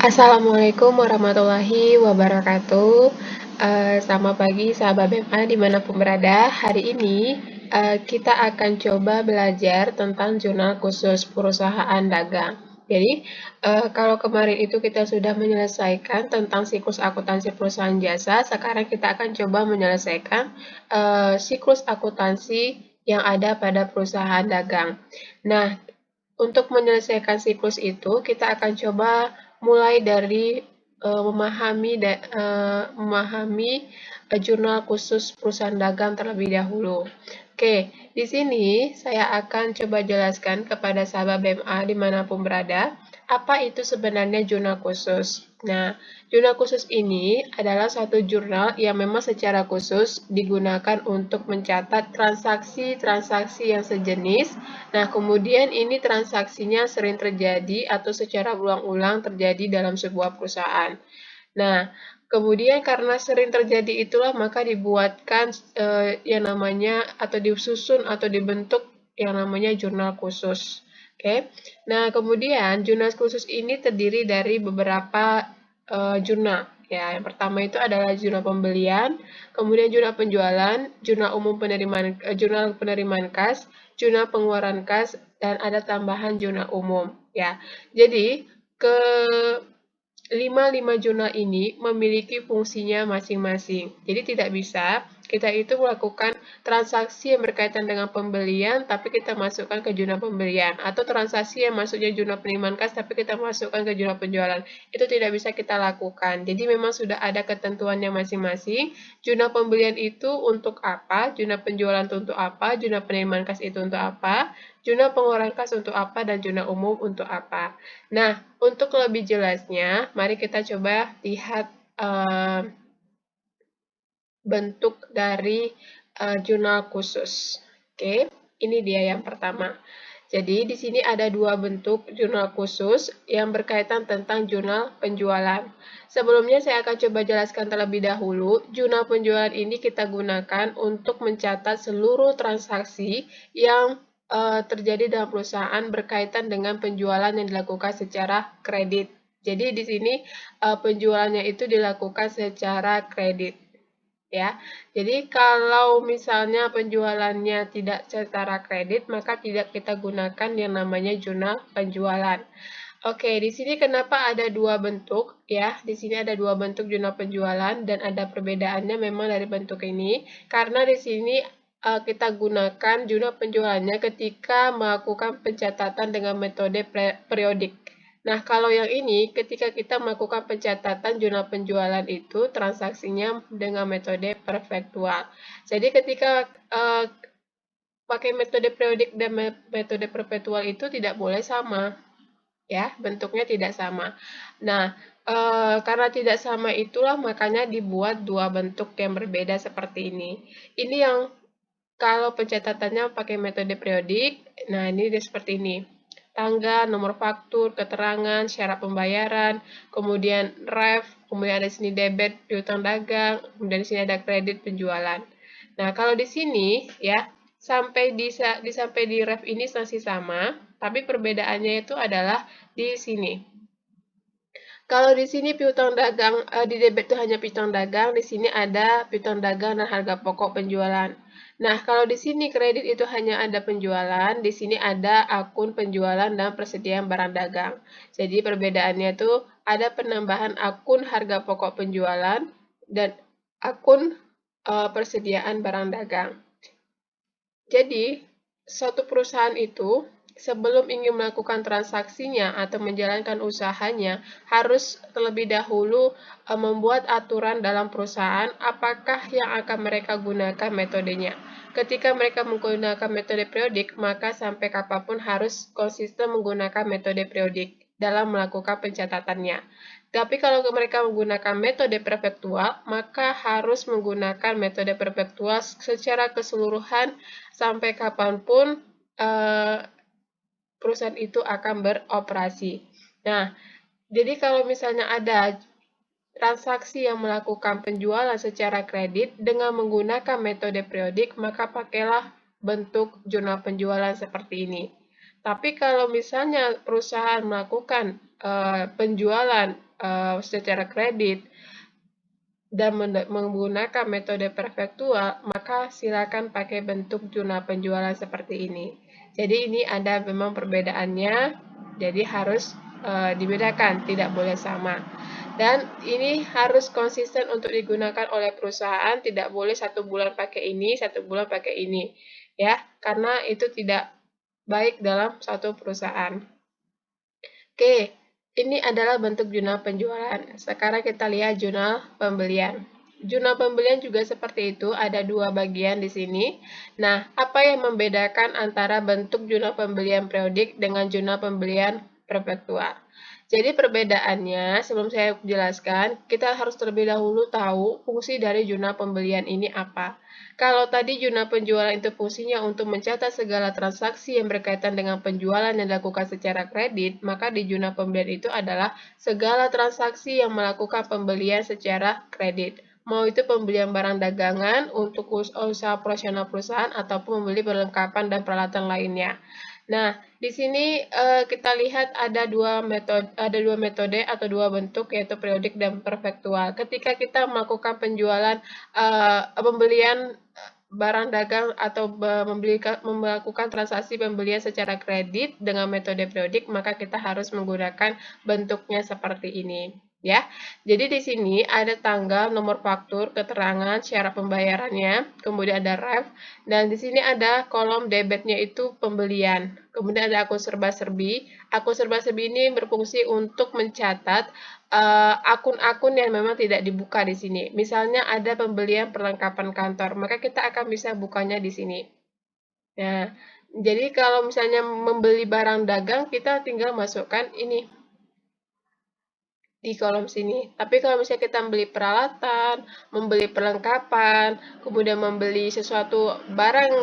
Assalamualaikum warahmatullahi wabarakatuh. Selamat pagi sahabat BMA dimanapun berada. Hari ini kita akan coba belajar tentang jurnal khusus perusahaan dagang. Jadi, kalau kemarin itu kita sudah menyelesaikan tentang siklus akuntansi perusahaan jasa, sekarang kita akan coba menyelesaikan siklus akuntansi yang ada pada perusahaan dagang. Nah, untuk menyelesaikan siklus itu, kita akan coba mulai dari memahami jurnal khusus perusahaan dagang terlebih dahulu. Oke, di sini saya akan coba jelaskan kepada sahabat BMA dimanapun berada, apa itu sebenarnya jurnal khusus. Nah, jurnal khusus ini adalah satu jurnal yang memang secara khusus digunakan untuk mencatat transaksi-transaksi yang sejenis. Nah, kemudian ini transaksinya sering terjadi atau secara berulang-ulang terjadi dalam sebuah perusahaan. Nah, kemudian karena sering terjadi itulah maka dibuatkan yang namanya atau disusun atau dibentuk yang namanya jurnal khusus. Oke. Nah, kemudian jurnal khusus ini terdiri dari beberapa jurnal. Ya, yang pertama itu adalah jurnal pembelian, kemudian jurnal penjualan, jurnal umum jurnal penerimaan kas, jurnal pengeluaran kas, dan ada tambahan jurnal umum. Ya, jadi ke lima jurnal ini memiliki fungsinya masing-masing. Jadi tidak bisa kita itu melakukan transaksi yang berkaitan dengan pembelian, tapi kita masukkan ke jurnal pembelian. Atau transaksi yang masuknya jurnal penerimaan kas, tapi kita masukkan ke jurnal penjualan. Itu tidak bisa kita lakukan. Jadi memang sudah ada ketentuannya masing-masing. Jurnal pembelian itu untuk apa, jurnal penjualan itu untuk apa, jurnal penerimaan kas itu untuk apa, jurnal pengeluaran kas untuk apa, dan jurnal umum untuk apa. Nah, untuk lebih jelasnya, mari kita coba lihat bentuk dari jurnal khusus. Oke, ini dia yang pertama. Jadi, di sini ada dua bentuk jurnal khusus yang berkaitan tentang jurnal penjualan. Sebelumnya saya akan coba jelaskan terlebih dahulu, jurnal penjualan ini kita gunakan untuk mencatat seluruh transaksi yang terjadi dalam perusahaan berkaitan dengan penjualan yang dilakukan secara kredit. Jadi di sini penjualannya itu dilakukan secara kredit. Ya, jadi kalau misalnya penjualannya tidak secara kredit, maka tidak kita gunakan yang namanya jurnal penjualan. Oke, di sini kenapa ada dua bentuk ya? Di sini ada dua bentuk jurnal penjualan dan ada perbedaannya memang dari bentuk ini karena di sini kita gunakan jurnal penjualannya ketika melakukan pencatatan dengan metode periodik. Nah, kalau yang ini ketika kita melakukan pencatatan jurnal penjualan itu transaksinya dengan metode perpetual. Jadi ketika pakai metode periodik dan metode perpetual itu tidak boleh sama. Ya, bentuknya tidak sama. Nah, karena tidak sama itulah makanya dibuat dua bentuk yang berbeda seperti ini. Ini yang kalau pencatatannya pakai metode periodik, nah ini dia seperti ini. Tanggal, nomor faktur, keterangan, syarat pembayaran, kemudian ref, kemudian ada di sini debit, piutang dagang, kemudian di sini ada kredit penjualan. Nah, kalau di sini ya sampai di ref ini masih sama, tapi perbedaannya itu adalah di sini. Kalau di sini piutang dagang di debit itu hanya piutang dagang, di sini ada piutang dagang dan harga pokok penjualan. Nah, kalau di sini kredit itu hanya ada penjualan, di sini ada akun penjualan dan persediaan barang dagang. Jadi perbedaannya itu ada penambahan akun harga pokok penjualan dan akun persediaan barang dagang. Jadi, suatu perusahaan itu sebelum ingin melakukan transaksinya atau menjalankan usahanya harus terlebih dahulu membuat aturan dalam perusahaan apakah yang akan mereka gunakan metodenya. Ketika mereka menggunakan metode periodik, maka sampai kapanpun harus konsisten menggunakan metode periodik dalam melakukan pencatatannya. Tapi kalau mereka menggunakan metode perpetual, maka harus menggunakan metode perpetual secara keseluruhan sampai kapanpun perusahaan itu akan beroperasi. Nah, jadi kalau misalnya ada transaksi yang melakukan penjualan secara kredit dengan menggunakan metode periodik, maka pakailah bentuk jurnal penjualan seperti ini. Tapi kalau misalnya perusahaan melakukan penjualan secara kredit dan menggunakan metode perfektual, maka silakan pakai bentuk jurnal penjualan seperti ini. Jadi ini ada memang perbedaannya, jadi harus dibedakan, tidak boleh sama. Dan ini harus konsisten untuk digunakan oleh perusahaan, tidak boleh 1 bulan pakai ini, 1 bulan pakai ini, ya, karena itu tidak baik dalam satu perusahaan. Oke, ini adalah bentuk jurnal penjualan. Sekarang kita lihat jurnal pembelian. Jurnal pembelian juga seperti itu, ada 2 bagian di sini. Nah, apa yang membedakan antara bentuk jurnal pembelian periodik dengan jurnal pembelian perpetual? Jadi perbedaannya, sebelum saya jelaskan, kita harus terlebih dahulu tahu fungsi dari jurnal pembelian ini apa. Kalau tadi jurnal penjualan itu fungsinya untuk mencatat segala transaksi yang berkaitan dengan penjualan yang dilakukan secara kredit, maka di jurnal pembelian itu adalah segala transaksi yang melakukan pembelian secara kredit. Mau itu pembelian barang dagangan untuk usaha operasional perusahaan ataupun membeli perlengkapan dan peralatan lainnya. Nah, di sini kita lihat ada dua metode atau dua bentuk, yaitu periodik dan perfektual. Ketika kita melakukan penjualan pembelian barang dagang atau melakukan transaksi pembelian secara kredit dengan metode periodik, maka kita harus menggunakan bentuknya seperti ini. Ya, jadi di sini ada tanggal, nomor faktur, keterangan, syarat pembayarannya, kemudian ada ref, dan di sini ada kolom debitnya itu pembelian. Kemudian ada akun serba-serbi. Akun serba-serbi ini berfungsi untuk mencatat akun-akun yang memang tidak dibuka di sini. Misalnya ada pembelian perlengkapan kantor, maka kita akan bisa bukanya di sini. Nah, jadi kalau misalnya membeli barang dagang, kita tinggal masukkan ini di kolom sini. Tapi kalau misalnya kita membeli peralatan, membeli perlengkapan, kemudian membeli sesuatu barang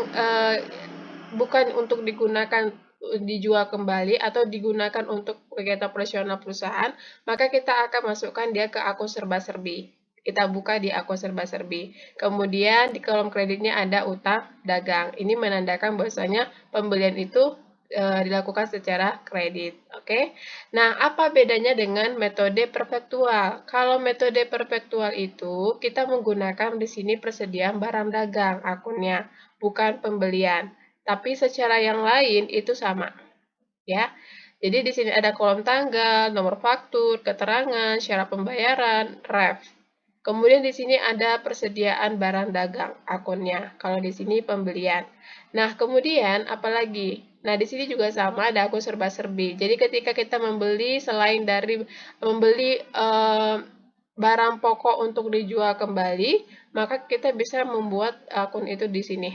bukan untuk digunakan dijual kembali atau digunakan untuk kegiatan operasional perusahaan, maka kita akan masukkan dia ke akun serba-serbi. Kita buka di akun serba-serbi. Kemudian di kolom kreditnya ada utang dagang. Ini menandakan bahwasanya pembelian itu dilakukan secara kredit. Oke. Nah, apa bedanya dengan metode perfektual? Kalau metode perfektual itu kita menggunakan di sini persediaan barang dagang akunnya, bukan pembelian. Tapi secara yang lain itu sama, ya. Jadi di sini ada kolom tanggal, nomor faktur, keterangan, syarat pembayaran, ref. Kemudian di sini ada persediaan barang dagang akunnya. Kalau di sini pembelian. Nah, kemudian apalagi? Nah, di sini juga sama ada akun serba-serbi. Jadi ketika kita membeli selain dari membeli barang pokok untuk dijual kembali, maka kita bisa membuat akun itu di sini.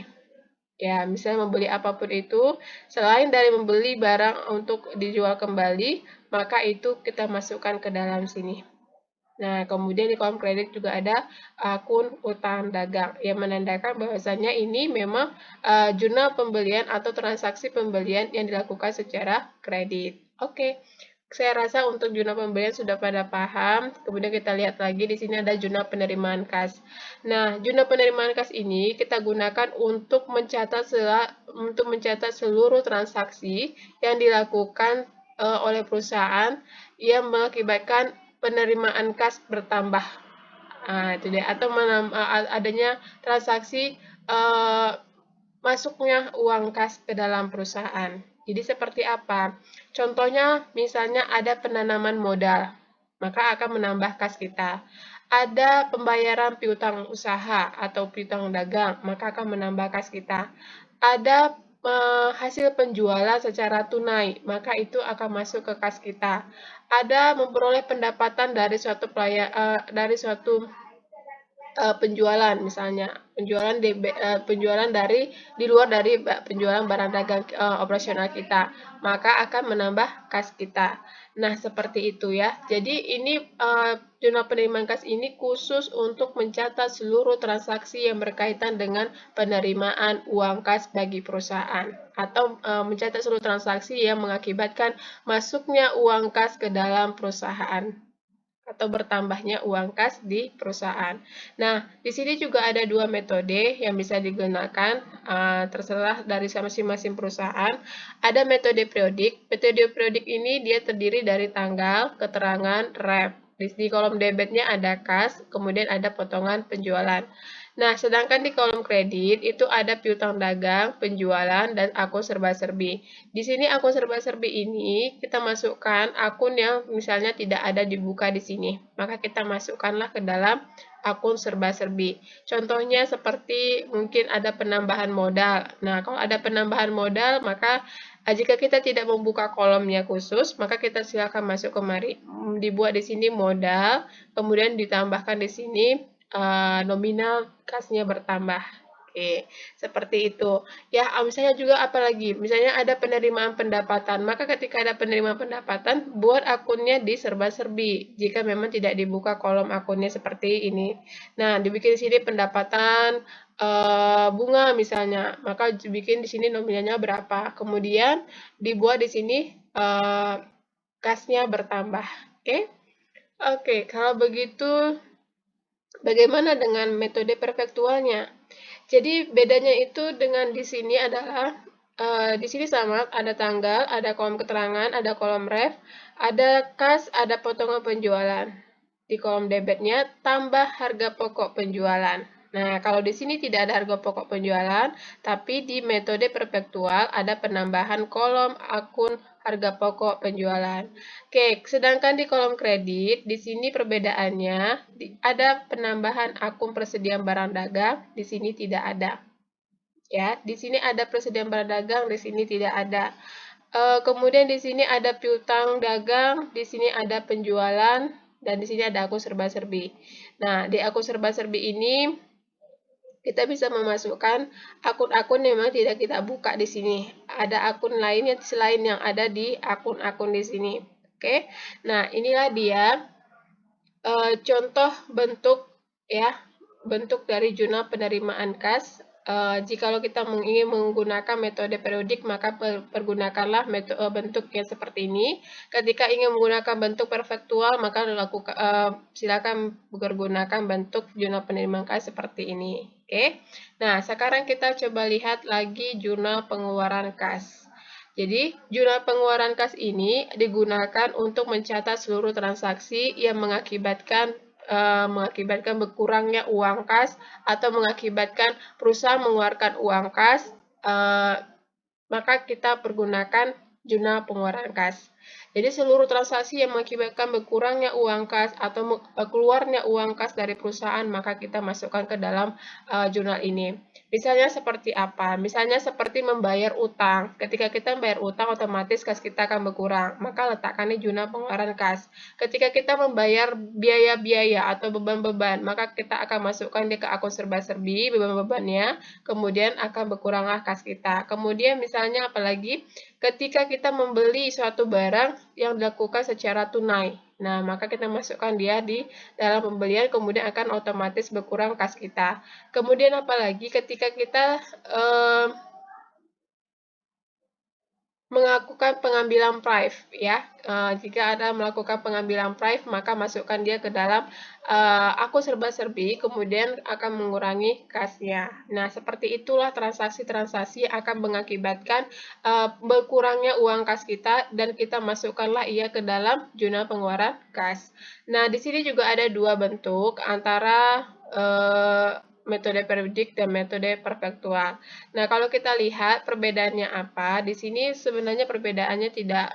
Ya, misalnya membeli apapun itu, selain dari membeli barang untuk dijual kembali, maka itu kita masukkan ke dalam sini. Nah, kemudian di kolom kredit juga ada akun utang dagang yang menandakan bahwasanya ini memang jurnal pembelian atau transaksi pembelian yang dilakukan secara kredit. Oke. Saya rasa untuk jurnal pembelian sudah pada paham. Kemudian kita lihat lagi di sini ada jurnal penerimaan kas. Nah, jurnal penerimaan kas ini kita gunakan untuk mencatat seluruh transaksi yang dilakukan oleh perusahaan yang mengakibatkan penerimaan kas bertambah. Nah, itu dia. Atau adanya transaksi masuknya uang kas ke dalam perusahaan. Jadi seperti apa? Contohnya misalnya ada penanaman modal, maka akan menambah kas kita. Ada pembayaran piutang usaha atau piutang dagang, maka akan menambah kas kita. Ada hasil penjualan secara tunai, maka itu akan masuk ke kas kita. Ada memperoleh pendapatan dari suatu penjualan, misalnya penjualan dari di luar dari penjualan barang dagang operasional kita, maka akan menambah kas kita. Nah, seperti itu ya. Jadi ini jurnal penerimaan kas ini khusus untuk mencatat seluruh transaksi yang berkaitan dengan penerimaan uang kas bagi perusahaan atau mencatat seluruh transaksi yang mengakibatkan masuknya uang kas ke dalam perusahaan atau bertambahnya uang kas di perusahaan. Nah, di sini juga ada dua metode yang bisa digunakan, terserah dari masing-masing perusahaan. Ada metode periodik. Metode periodik ini dia terdiri dari tanggal, keterangan, ref. Di kolom debitnya ada kas, kemudian ada potongan penjualan. Nah, sedangkan di kolom kredit itu ada piutang dagang, penjualan, dan akun serba-serbi. Di sini akun serba-serbi ini kita masukkan akun yang misalnya tidak ada dibuka di sini. Maka kita masukkanlah ke dalam akun serba-serbi. Contohnya seperti mungkin ada penambahan modal. Nah, kalau ada penambahan modal, maka jika kita tidak membuka kolomnya khusus, maka kita silakan masuk kemari. Dibuat di sini modal, kemudian ditambahkan di sini nominal kasnya bertambah. Oke, seperti itu. Ya, misalnya juga apalagi, misalnya ada penerimaan pendapatan, maka ketika ada penerimaan pendapatan, buat akunnya di serba-serbi, jika memang tidak dibuka kolom akunnya seperti ini. Nah, dibikin di sini pendapatan bunga misalnya, maka bikin di sini nominalnya berapa. Kemudian dibuat di sini kasnya bertambah. Oke? Oke, kalau begitu bagaimana dengan metode perfektualnya? Jadi bedanya itu dengan di sini adalah di sini sama, ada tanggal, ada kolom keterangan, ada kolom ref, ada kas, ada potongan penjualan. Di kolom debitnya tambah harga pokok penjualan. Nah, kalau di sini tidak ada harga pokok penjualan, tapi di metode perfektual ada penambahan kolom akun harga pokok penjualan. Oke, sedangkan di kolom kredit, di sini perbedaannya ada penambahan akun persediaan barang dagang, di sini tidak ada. Ya, di sini ada persediaan barang dagang, di sini tidak ada. Kemudian di sini ada piutang dagang, di sini ada penjualan, dan di sini ada akun serba-serbi. Nah, di akun serba-serbi ini kita bisa memasukkan akun-akun yang memang tidak kita buka di sini. Ada akun lain yang selain yang ada di akun-akun di sini. Oke. Nah, inilah dia contoh bentuk ya, bentuk dari jurnal penerimaan kas. Jikalau kita ingin menggunakan metode periodik, maka pergunakanlah bentuk yang seperti ini. Ketika ingin menggunakan bentuk perfektual, maka silakan menggunakan bentuk jurnal penerimaan kas seperti ini. Oke. Nah, sekarang kita coba lihat lagi jurnal pengeluaran kas. Jadi, jurnal pengeluaran kas ini digunakan untuk mencatat seluruh transaksi yang mengakibatkan berkurangnya uang kas atau mengakibatkan perusahaan mengeluarkan uang kas, maka kita pergunakan jurnal pengeluaran kas. Jadi seluruh transaksi yang mengakibatkan berkurangnya uang kas atau keluarnya uang kas dari perusahaan, maka kita masukkan ke dalam jurnal ini. Misalnya seperti apa? Misalnya seperti membayar utang. Ketika kita membayar utang, otomatis kas kita akan berkurang. Maka letakkan di jurnal pengeluaran kas. Ketika kita membayar biaya-biaya atau beban-beban, maka kita akan masukkan dia ke akun serba-serbi, beban-bebannya, kemudian akan berkuranglah kas kita. Kemudian misalnya apalagi, ketika kita membeli suatu barang yang dilakukan secara tunai. Nah, maka kita masukkan dia di dalam pembelian, kemudian akan otomatis berkurang kas kita. Kemudian apalagi ketika kita melakukan pengambilan prive ya. Jika ada melakukan pengambilan prive, maka masukkan dia ke dalam akun serba-serbi, kemudian akan mengurangi kasnya. Nah, seperti itulah transaksi-transaksi akan mengakibatkan berkurangnya uang kas kita, dan kita masukkanlah ia ke dalam jurnal pengeluaran kas. Nah, di sini juga ada dua bentuk antara metode periodik dan metode perfektual. Nah, kalau kita lihat perbedaannya apa, di sini sebenarnya perbedaannya tidak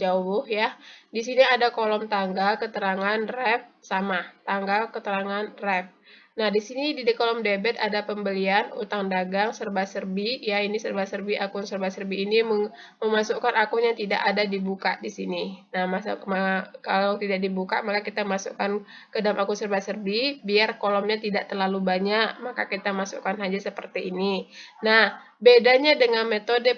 jauh ya. Di sini ada kolom tanggal, keterangan, ref, sama. Tanggal, keterangan, ref. Nah, di sini di kolom debit ada pembelian, utang dagang, serba-serbi. Ya, ini serba-serbi, akun serba-serbi ini memasukkan akun yang tidak ada dibuka di sini. Nah, kalau tidak dibuka, maka kita masukkan ke dalam akun serba-serbi, biar kolomnya tidak terlalu banyak, maka kita masukkan saja seperti ini. Nah, bedanya dengan metode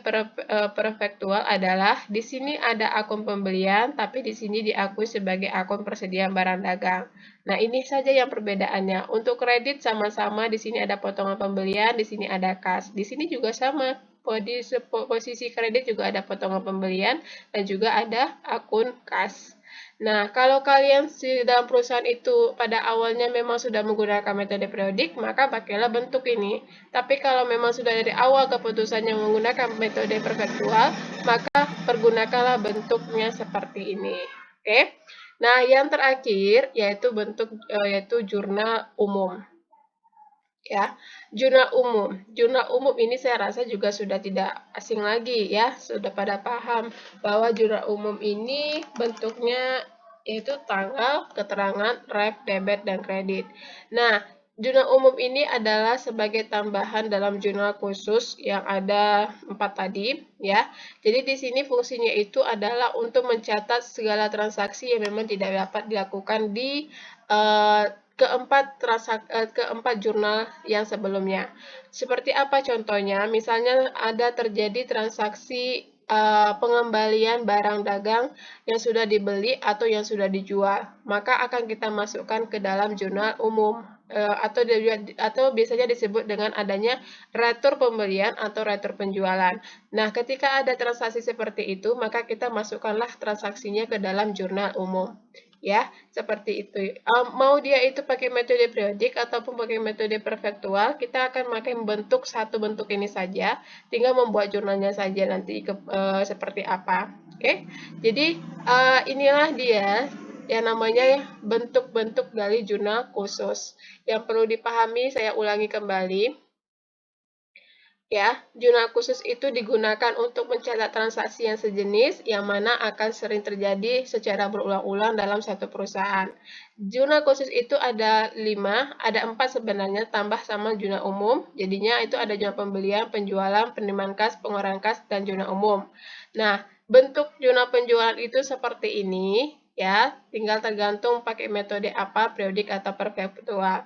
perfektual adalah di sini ada akun pembelian, tapi di sini diakui sebagai akun persediaan barang dagang. Nah, ini saja yang perbedaannya. Untuk kredit sama-sama, di sini ada potongan pembelian, di sini ada kas. Di sini juga sama. Di posisi kredit juga ada potongan pembelian dan juga ada akun kas. Nah, kalau kalian di dalam perusahaan itu pada awalnya memang sudah menggunakan metode periodik, maka pakailah bentuk ini. Tapi kalau memang sudah dari awal keputusannya menggunakan metode perfektual, maka pergunakanlah bentuknya seperti ini. Oke. Nah, yang terakhir yaitu jurnal umum. Ya, jurnal umum ini saya rasa juga sudah tidak asing lagi ya, sudah pada paham bahwa jurnal umum ini bentuknya yaitu tanggal, keterangan, rep, debit, dan kredit. Nah, jurnal umum ini adalah sebagai tambahan dalam jurnal khusus yang ada 4 tadi ya. Jadi di sini fungsinya itu adalah untuk mencatat segala transaksi yang memang tidak dapat dilakukan di keempat jurnal yang sebelumnya. Seperti apa contohnya? Misalnya ada terjadi transaksi pengembalian barang dagang yang sudah dibeli atau yang sudah dijual, maka akan kita masukkan ke dalam jurnal umum atau biasanya disebut dengan adanya retur pembelian atau retur penjualan. Nah, ketika ada transaksi seperti itu, maka kita masukkanlah transaksinya ke dalam jurnal umum. Ya, seperti itu. Mau dia itu pakai metode periodik ataupun pakai metode perfektual, kita akan pakai satu bentuk ini saja, tinggal membuat jurnalnya saja nanti seperti apa. Oke, jadi inilah dia yang namanya bentuk-bentuk dari jurnal khusus. Yang perlu dipahami, saya ulangi kembali. Ya, jurnal khusus itu digunakan untuk mencatat transaksi yang sejenis yang mana akan sering terjadi secara berulang-ulang dalam satu perusahaan. Jurnal khusus itu ada 5, ada 4 sebenarnya tambah sama jurnal umum. Jadinya itu ada jurnal pembelian, penjualan, penerimaan kas, pengeluaran kas, dan jurnal umum. Nah, bentuk jurnal penjualan itu seperti ini ya, tinggal tergantung pakai metode apa, periodik atau perfektual.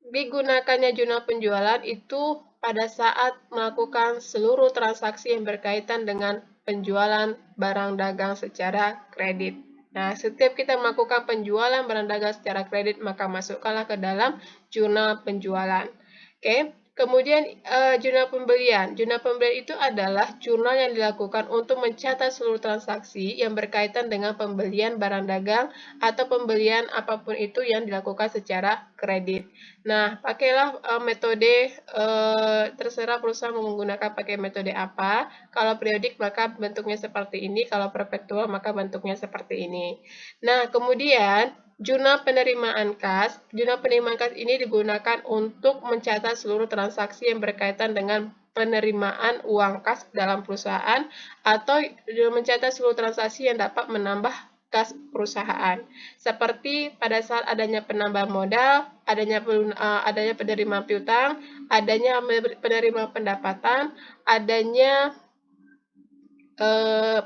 Digunakannya jurnal penjualan itu pada saat melakukan seluruh transaksi yang berkaitan dengan penjualan barang dagang secara kredit. Nah, setiap kita melakukan penjualan barang dagang secara kredit, maka masukkanlah ke dalam jurnal penjualan. Oke, kemudian jurnal pembelian. Jurnal pembelian itu adalah jurnal yang dilakukan untuk mencatat seluruh transaksi yang berkaitan dengan pembelian barang dagang atau pembelian apapun itu yang dilakukan secara kredit. Nah, pakailah metode terserah perusahaan menggunakan pakai metode apa. Kalau periodik maka bentuknya seperti ini, kalau perfektual maka bentuknya seperti ini. Nah, kemudian jurnal penerimaan kas. Jurnal penerimaan kas ini digunakan untuk mencatat seluruh transaksi yang berkaitan dengan penerimaan uang kas dalam perusahaan atau mencatat seluruh transaksi yang dapat menambah kas perusahaan. Seperti pada saat adanya penambahan modal, adanya penerimaan piutang, adanya penerimaan pendapatan, adanya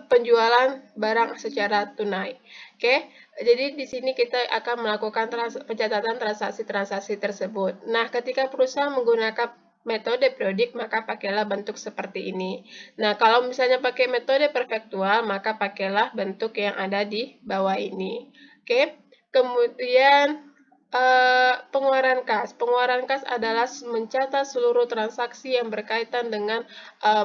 penjualan barang secara tunai. Oke, jadi di sini kita akan melakukan pencatatan transaksi-transaksi tersebut. Nah, ketika perusahaan menggunakan metode periodik, maka pakailah bentuk seperti ini. Nah, kalau misalnya pakai metode perfektual, maka pakailah bentuk yang ada di bawah ini. Oke, kemudian pengeluaran kas. Pengeluaran kas adalah mencatat seluruh transaksi yang berkaitan dengan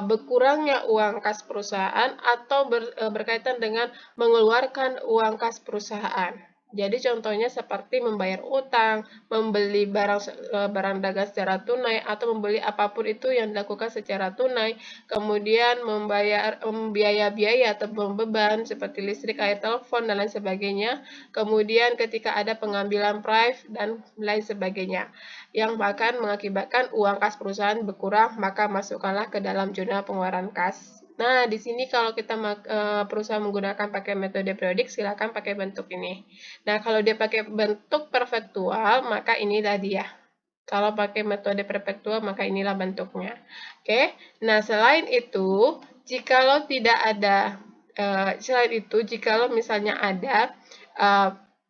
berkurangnya uang kas perusahaan atau berkaitan dengan mengeluarkan uang kas perusahaan. Jadi contohnya seperti membayar utang, membeli barang dagang secara tunai, atau membeli apapun itu yang dilakukan secara tunai, kemudian membayar biaya-biaya atau beban seperti listrik, air, telepon, dan lain sebagainya. Kemudian ketika ada pengambilan prive dan lain sebagainya yang akan mengakibatkan uang kas perusahaan berkurang, maka masukkanlah ke dalam jurnal pengeluaran kas. Nah, di sini kalau kita perusahaan menggunakan pakai metode periodik, silakan pakai bentuk ini. Nah, kalau dia pakai bentuk perfektual, maka inilah dia. Kalau pakai metode perfektual, maka inilah bentuknya. Oke. Nah, selain itu, jikalau misalnya ada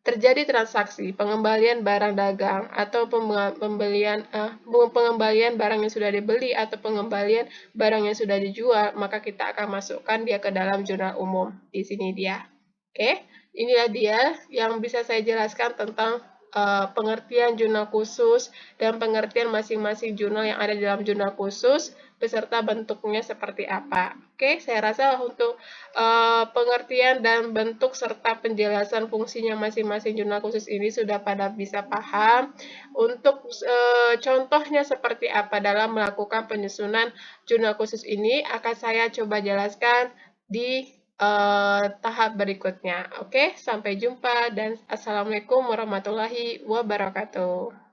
terjadi transaksi pengembalian barang dagang atau pengembalian barang yang sudah dibeli atau pengembalian barang yang sudah dijual, maka kita akan masukkan dia ke dalam jurnal umum. Di sini dia. Oke, inilah dia yang bisa saya jelaskan tentang pengertian jurnal khusus dan pengertian masing-masing jurnal yang ada dalam jurnal khusus beserta bentuknya seperti apa. Oke, saya rasa untuk pengertian dan bentuk serta penjelasan fungsinya masing-masing jurnal khusus ini sudah pada bisa paham. Untuk contohnya seperti apa dalam melakukan penyusunan jurnal khusus ini akan saya coba jelaskan di tahap berikutnya. Oke, sampai jumpa dan assalamualaikum warahmatullahi wabarakatuh.